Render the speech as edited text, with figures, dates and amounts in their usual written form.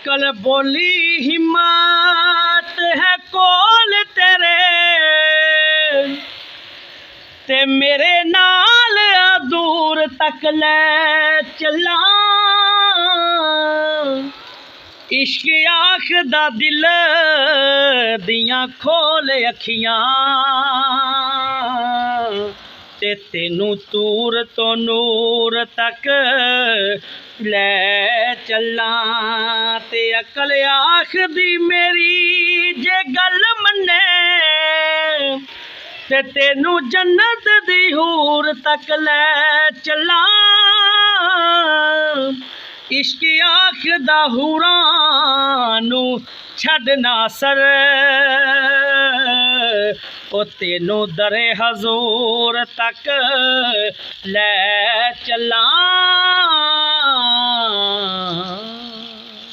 अकल बोली हिम्मत है कोल तेरे ते मेरे नाल दूर तक ले चला। इश्क आखदा दिल दियां खोल अखियां ते तेनू तूर तो नूर तक ले चला। ते अकल आखदी मेरी जे गल मन्ने ते तेनू जन्नत दी हूर तक ले चला। इश्क आखदा हूरां नू छड्ड नासर ओ तेनू दरे हजूर तक ले चला।